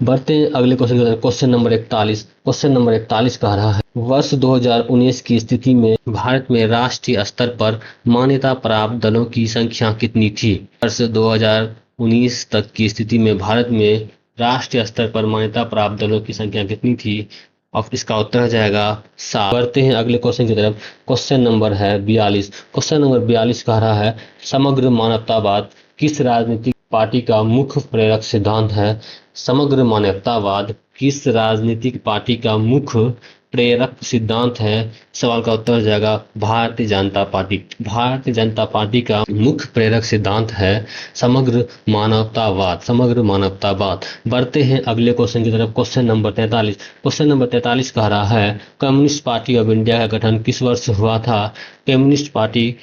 बढ़ते हैं अगले क्वेश्चन की तरफ। Question number 41। क्वेश्चन नंबर 41 कह रहा है, वर्ष 2019 की स्थिति में भारत में राष्ट्रीय स्तर पर मान्यता प्राप्त दलों की संख्या कितनी थी? वर्ष 2019 तक की स्थिति में भारत में राष्ट्रीय स्तर पर मान्यता प्राप्त दलों की संख्या कितनी थी? और इसका उत्तर हो जाएगा 7। बढ़ते हैं अगले क्वेश्चन की तरफ। क्वेश्चन नंबर है 42। क्वेश्चन नंबर 42 कह रहा है, समग्र मानवतावाद किस राजनीतिक पार्टी का मुख्य प्रेरक सिद्धांत है? समग्र मानवतावाद किस राजनीतिक पार्टी का मुख्य प्रेरक सिद्धांत है? सवाल का उत्तर हो जाएगा भारतीय जनता पार्टी। भारतीय जनता पार्टी का मुख्य प्रेरक सिद्धांत है समग्र मानवतावाद। समग्र मानवतावाद। बढ़ते हैं अगले क्वेश्चन की तरफ। Question number 43। क्वेश्चन नंबर 43 कह रहा है, कम्युनिस्ट पार्टी ऑफ इंडिया का गठन किस वर्ष हुआ था? कम्युनिस्ट पार्टी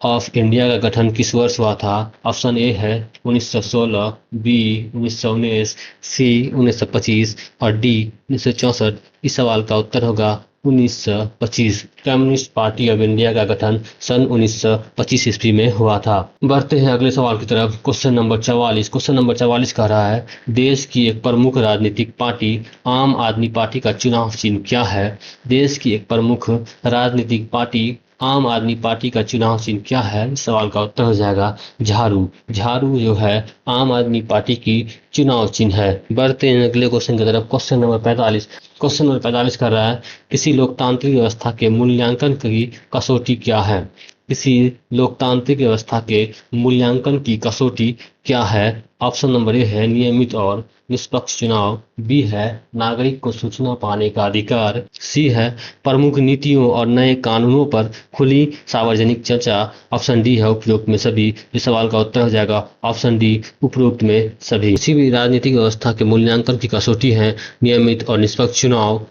ऑफ इंडिया का गठन किस वर्ष हुआ था? ऑप्शन ए है 1916, बी 1919, सी 1925 और डी 1964। इस सवाल का उत्तर होगा 1925। कम्युनिस्ट पार्टी ऑफ इंडिया का गठन सन 1925 ईस्वी में हुआ था। बढ़ते हैं अगले सवाल की तरफ। Question number 44। क्वेश्चन नंबर 44 कह रहा है, देश की एक प्रमुख राजनीतिक पार्टी आम आदमी पार्टी का चुनाव चिन्ह क्या है? देश की एक प्रमुख राजनीतिक पार्टी आम आदमी पार्टी का चुनाव चिन्ह क्या है? इस सवाल का उत्तर हो जाएगा झाड़ू। झाड़ू जो है आम आदमी पार्टी की चुनाव चिन्ह है। बढ़ते हैं अगले क्वेश्चन की तरफ। Question number 45। क्वेश्चन नंबर 45 कर रहा है, किसी लोकतांत्रिक व्यवस्था के मूल्यांकन की कसौटी क्या है? किसी लोकतांत्रिक व्यवस्था के मूल्यांकन की कसौटी क्या है? ऑप्शन नंबर ए है नियमित और निष्पक्ष चुनाव, बी है नागरिक को सूचना पाने का अधिकार, सी है प्रमुख नीतियों और नए कानूनों पर खुली सार्वजनिक चर्चा, ऑप्शन डी है उपरोक्त में सभी। इस सवाल का उत्तर हो जाएगा ऑप्शन डी उपरोक्त में सभी। किसी भी राजनीतिक व्यवस्था के मूल्यांकन की कसौटी है नियमित और निष्पक्ष चुनाव,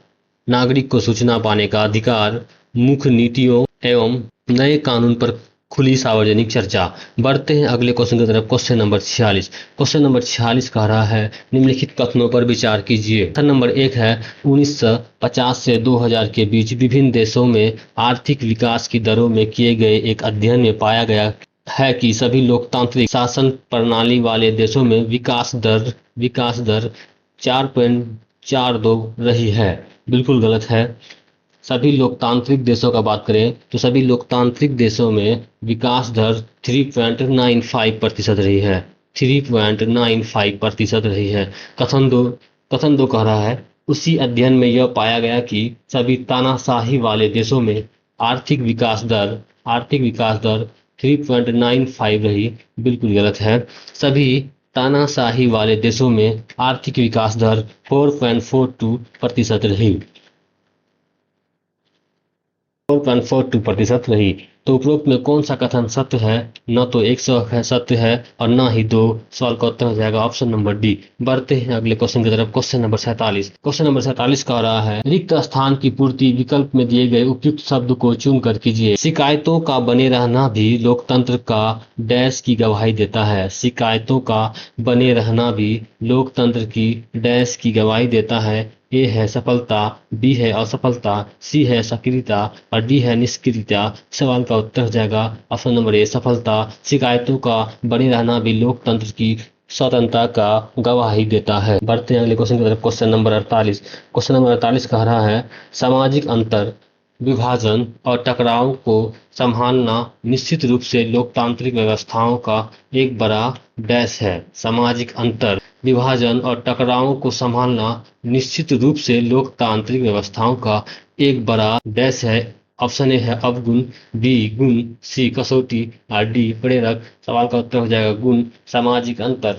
नागरिक को सूचना पाने का अधिकार, मुख्य नीतियों एवं नए कानून पर खुली सार्वजनिक चर्चा। बढ़ते हैं अगले क्वेश्चन की तरफ। Question number 46। क्वेश्चन नंबर 46 कह रहा है, निम्नलिखित कथनों पर विचार कीजिए। कथन नंबर 1 है 1950 से 2000 के बीच विभिन्न देशों में आर्थिक विकास की दरों में किए गए एक अध्ययन में पाया गया है कि सभी लोकतांत्रिक शासन प्रणाली वाले देशों में विकास दर 4.42 रही है। बिल्कुल गलत है। सभी लोकतांत्रिक देशों का बात करें तो सभी लोकतांत्रिक देशों में विकास दर 3.95% रही है। 3.95% रही है। कथन दो कह रहा है, उसी अध्ययन में यह पाया गया कि सभी तानाशाही वाले देशों में आर्थिक विकास दर 3.95 रही। बिल्कुल गलत है। सभी तानाशाही वाले देशों में आर्थिक विकास दर 4.42% रही। 4.42% रही। तो उपरोक्त में कौन सा कथन सत्य है? न तो एक सत्य है और न ही दो। सवाल का उत्तर हो जाएगा ऑप्शन नंबर डी। बढ़ते हैं अगले क्वेश्चन की तरफ। Question number 47। क्वेश्चन नंबर 47 का रहा है, रिक्त स्थान की पूर्ति विकल्प में दिए गए उपयुक्त शब्द को चुनकर कीजिए। शिकायतों का बने रहना भी लोकतंत्र का डैश की गवाही देता है। शिकायतों का बने रहना भी लोकतंत्र की डैश की गवाही देता है। ए है सफलता, बी है असफलता, सी है सक्रियता और डी है निष्क्रियता। सवाल का उत्तर हो जाएगा ऑप्शन नंबर ए सफलता। शिकायतों का बने रहना भी लोकतंत्र की स्वतंत्रता का गवाही देता है। बढ़ते हैं अगले क्वेश्चन की तरफ। Question number 48। क्वेश्चन नंबर 48 कह रहा है, सामाजिक अंतर विभाजन और टकराव को संभालना निश्चित रूप से लोकतांत्रिक व्यवस्थाओं का एक बड़ा डैश है। सामाजिक अंतर विभाजन और टकरावों को संभालना निश्चित रूप से लोकतांत्रिक व्यवस्थाओं का एक बड़ा डैश है। ऑप्शन ए है अवगुण, बी गुण, सी कसौटी और डी प्रेरक। सवाल का उत्तर हो जाएगा गुण। सामाजिक अंतर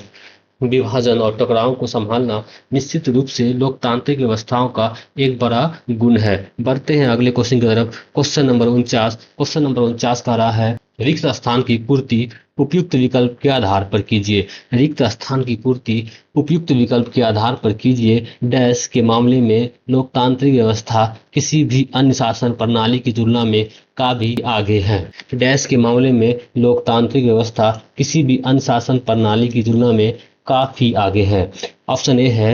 विभाजन और टकराव को संभालना निश्चित रूप से लोकतांत्रिक व्यवस्थाओं का एक बड़ा गुण है। बढ़ते हैं अगले क्वेश्चन की तरफ। Question number 49। क्वेश्चन नंबर 49 का रहा है, रिक्त स्थान की पूर्ति उपयुक्त विकल्प के आधार पर कीजिए। रिक्त स्थान की पूर्ति उपयुक्त विकल्प के आधार पर कीजिए। डैश के मामले में लोकतांत्रिक व्यवस्था किसी भी अन्य शासन प्रणाली की तुलना में काफी आगे है। डैश के मामले में लोकतांत्रिक व्यवस्था किसी भी अन्य शासन प्रणाली की तुलना में काफी आगे है। ऑप्शन ए है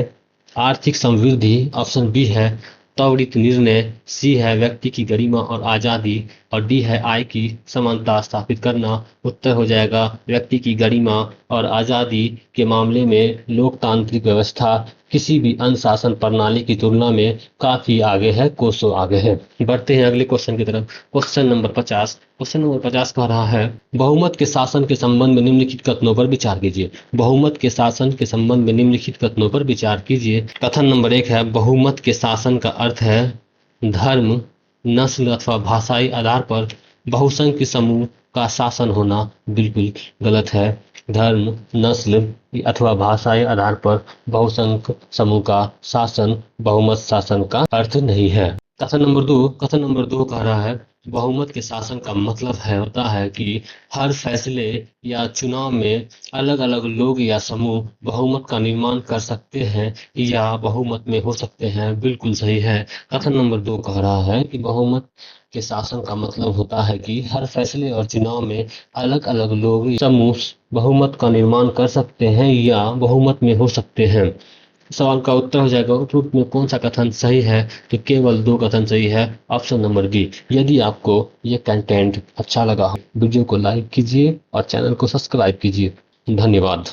आर्थिक समृद्धि, ऑप्शन बी है त्वरित निर्णय, सी है व्यक्ति की गरिमा और आजादी और डी है आय की समानता स्थापित करना। उत्तर हो जाएगा व्यक्ति की गरिमा और आजादी के मामले में लोकतांत्रिक व्यवस्था किसी भी अन्य शासन प्रणाली की तुलना में काफी आगे है, कोसों आगे है। बढ़ते हैं अगले क्वेश्चन की तरफ। Question number 50। क्वेश्चन नंबर 50 कह रहा है, बहुमत के शासन के संबंध में निम्नलिखित कथनों पर विचार कीजिए। बहुमत के शासन के संबंध में निम्नलिखित कथनों पर विचार कीजिए। कथन नंबर 1 है, बहुमत के शासन का अर्थ है धर्म, नस्ल अथवा भाषाई आधार पर बहुसंख्य समूह का शासन होना। बिल्कुल गलत है। धर्म, नस्ल अथवा भाषाई आधार पर बहुसंख्य समूह का शासन बहुमत शासन का अर्थ नहीं है। कथन नंबर 2 कह रहा है, बहुमत के शासन का मतलब होता है कि हर फैसले या चुनाव में अलग अलग लोग या समूह बहुमत का निर्माण कर सकते हैं या बहुमत में हो सकते हैं। बिल्कुल सही है। कथन नंबर 2 कह रहा है कि बहुमत के शासन का मतलब होता है कि हर फैसले और चुनाव में अलग अलग लोग समूह बहुमत का निर्माण कर सकते हैं या बहुमत में हो सकते हैं। सवाल का उत्तर हो जाएगा उपरोक्त में कौन सा कथन सही है? तो केवल 2 कथन सही है, ऑप्शन नंबर डी। यदि आपको ये कंटेंट अच्छा लगा, वीडियो को लाइक कीजिए और चैनल को सब्सक्राइब कीजिए। धन्यवाद।